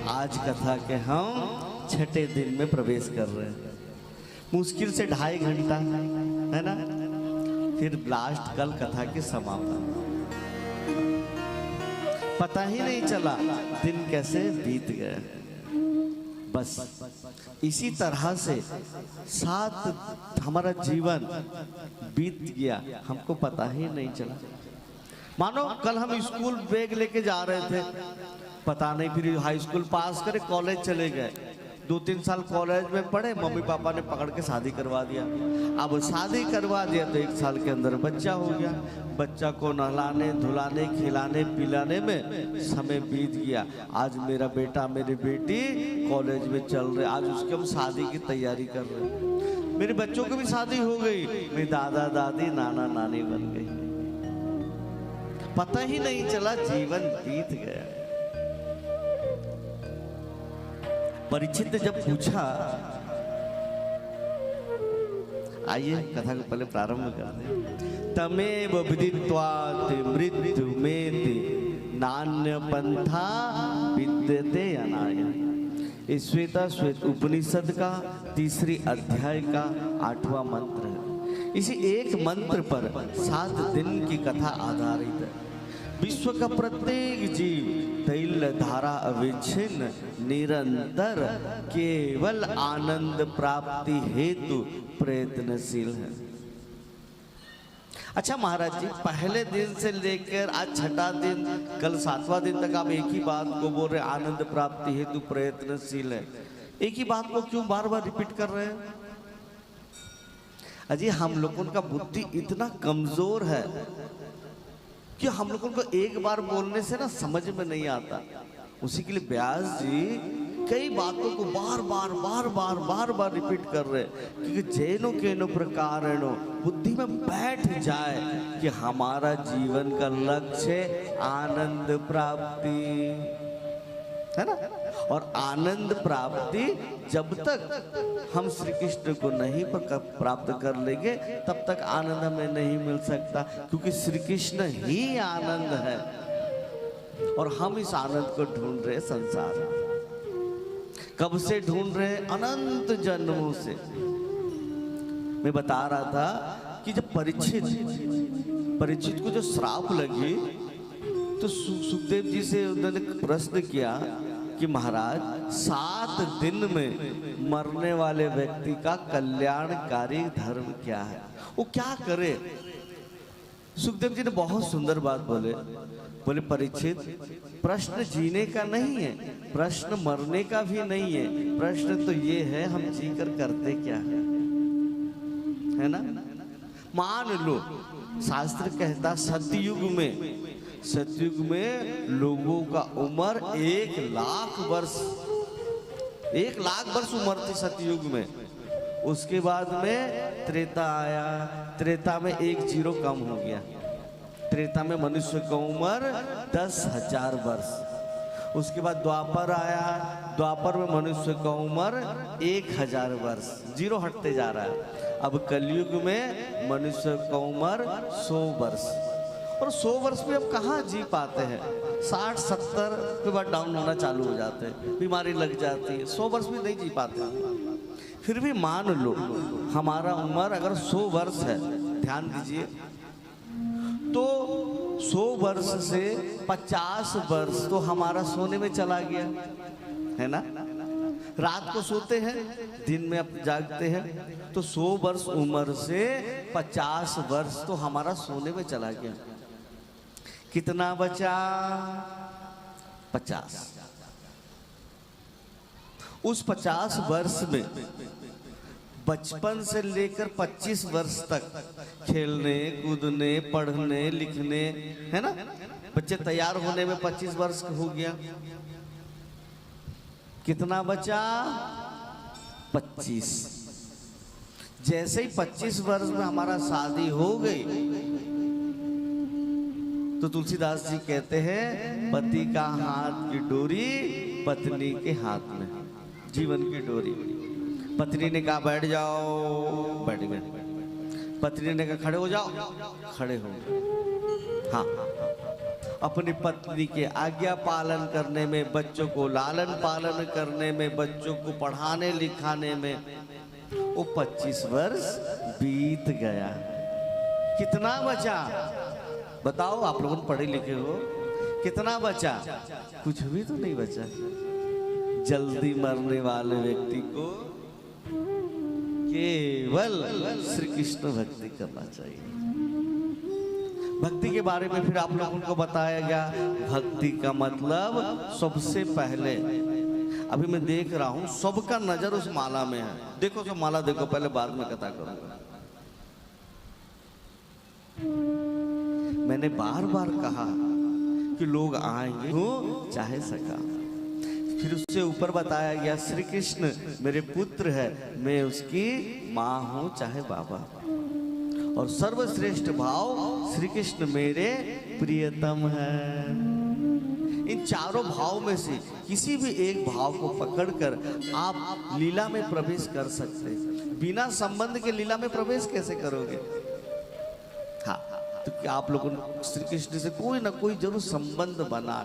आज कथा के हम छठे दिन में प्रवेश कर रहे हैं। मुश्किल से 2.5 घंटा है ना, फिर लास्ट कल कथा के समापन। पता ही नहीं चला दिन कैसे बीत गए। बस इसी तरह से 7 हमारा जीवन बीत गया, हमको पता ही नहीं चला। मानो कल हम स्कूल बैग लेके जा रहे थे, पता नहीं फिर हाई स्कूल पास करे कॉलेज चले गए। 2-3 साल कॉलेज में पढ़े, मम्मी पापा ने पकड़ के शादी करवा दिया। अब शादी करवा दिया तो 1 साल के अंदर बच्चा हो गया। बच्चा को नहलाने धुलाने खिलाने पिलाने में समय बीत गया। आज मेरा बेटा मेरी बेटी कॉलेज में चल रहे, आज उसके हम शादी की तैयारी कर रहे हैं। मेरे बच्चों की भी शादी हो गई, मेरे दादा दादी नाना नानी बन गई। पता ही नहीं चला जीवन बीत गया। परीक्षित ने जब पूछा, आइए कथा को पहले प्रारंभ कर दें। तमेव विदित्वात् मृत्युमेति नान्य पंथा विद्यते अनाय। ये श्वेता श्वेत उपनिषद का 3री अध्याय का 8वां मंत्र है। इसी एक मंत्र पर 7 दिन की कथा आधारित है। विश्व का प्रत्येक जीव तैल धारा अविच्छिन्न निरंतर केवल आनंद प्राप्ति हेतु प्रयत्नशील है। अच्छा महाराज जी, पहले दिन से लेकर आज छठा दिन, कल 7वां दिन तक आप एक ही बात को बोल रहे, आनंद प्राप्ति हेतु प्रयत्नशील है। एक ही बात को क्यों बार बार रिपीट कर रहे हैं? अजी हम लोगों का बुद्धि इतना कमजोर है कि हम लोगों को एक बार बोलने से ना समझ में नहीं आता। उसी के लिए व्यास जी कई बातों को बार बार रिपीट कर रहे, क्योंकि जैनो केनो प्रकारेणो बुद्धि में बैठ जाए कि हमारा जीवन का लक्ष्य आनंद प्राप्ति है ना। और आनंद प्राप्ति जब तक हम श्री कृष्ण को नहीं प्राप्त कर लेंगे तब तक आनंद हमें नहीं मिल सकता, क्योंकि श्री कृष्ण ही आनंद है और हम इस आनंद को ढूंढ रहे संसार में। कब से ढूंढ रहे? अनंत जन्मों से। मैं बता रहा था कि जब परीक्षित को जो श्राप लगी तो सुखदेव जी से उन्होंने प्रश्न किया कि महाराज 7 दिन में मरने वाले व्यक्ति का कल्याणकारी धर्म क्या है, वो क्या करे? सुखदेव जी ने बहुत सुंदर बात बोले परीक्षित, प्रश्न जीने का नहीं है, प्रश्न मरने का भी नहीं है, प्रश्न तो ये है हम जीकर करते क्या है ना। मान लो शास्त्र कहता सतयुग में लोगों का उम्र 1 लाख वर्ष उम्र थी सतयुग में। उसके बाद में त्रेता आया, त्रेता में 1 जीरो कम हो गया। त्रेता में मनुष्य का उम्र 10,000 वर्ष। उसके बाद द्वापर आया, द्वापर में मनुष्य का उम्र 1000 वर्ष, जीरो हटते जा रहा है। अब कलयुग में मनुष्य का उम्र 100 वर्ष। और 100 वर्ष में अब कहाँ जी पाते हैं? 60-70 के बाद डाउन होना चालू हो जाते हैं, बीमारी लग जाती है, 100 वर्ष में नहीं जी पाते। फिर भी मान लो हमारा उम्र अगर 100 वर्ष है, ध्यान दीजिए, तो 100 वर्ष से 50 वर्ष तो हमारा सोने में चला गया है ना। रात को सोते हैं, दिन में अब जागते हैं, तो 100 वर्ष उम्र से 50 वर्ष तो हमारा सोने में चला गया। कितना बचा? 50। उस 50 वर्ष में बचपन से लेकर 25 वर्ष तक खेलने कूदने पढ़ने लिखने, है ना, बच्चे तैयार होने में 25 वर्ष हो गया। कितना बचा? 25। जैसे ही 25 वर्ष में हमारा शादी हो गई तो तुलसीदास जी कहते हैं पति का हाथ की डोरी पत्नी के हाथ में, जीवन की डोरी। पत्नी ने कहा बैठ जाओ, बैठ गए। पत्नी ने कहा खड़े हो जाओ, खड़े हो गए। हाँ, अपनी पत्नी के आज्ञा पालन करने में, बच्चों को लालन पालन करने में, बच्चों को पढ़ाने लिखाने में वो 25 वर्ष बीत गया। कितना बचा बताओ? आप लोग पढ़े लिखे हो, कितना बचा? कुछ भी तो नहीं बचा। जल्दी मरने वाले व्यक्ति को केवल श्री कृष्ण भक्ति करना चाहिए। भक्ति के बारे में फिर आप लोगों को बताया गया, भक्ति का मतलब सबसे पहले, अभी मैं देख रहा हूं सबका नजर उस माला में है। देखो सब माला देखो, पहले बाद में कथा करूंगा। मैंने बार बार कहा कि लोग आएंगे हो चाहे सका, फिर उससे ऊपर बताया गया श्री कृष्ण मेरे पुत्र है, मैं उसकी माँ हूं चाहे बाबा, और सर्वश्रेष्ठ भाव श्री कृष्ण मेरे प्रियतम है। इन चारों भाव में से किसी भी एक भाव को पकड़कर आप लीला में प्रवेश कर सकते हैं। बिना संबंध के लीला में प्रवेश कैसे करोगे? हाँ, तो क्या आप लोगों ने श्री कृष्ण से कोई ना कोई जरूर संबंध बना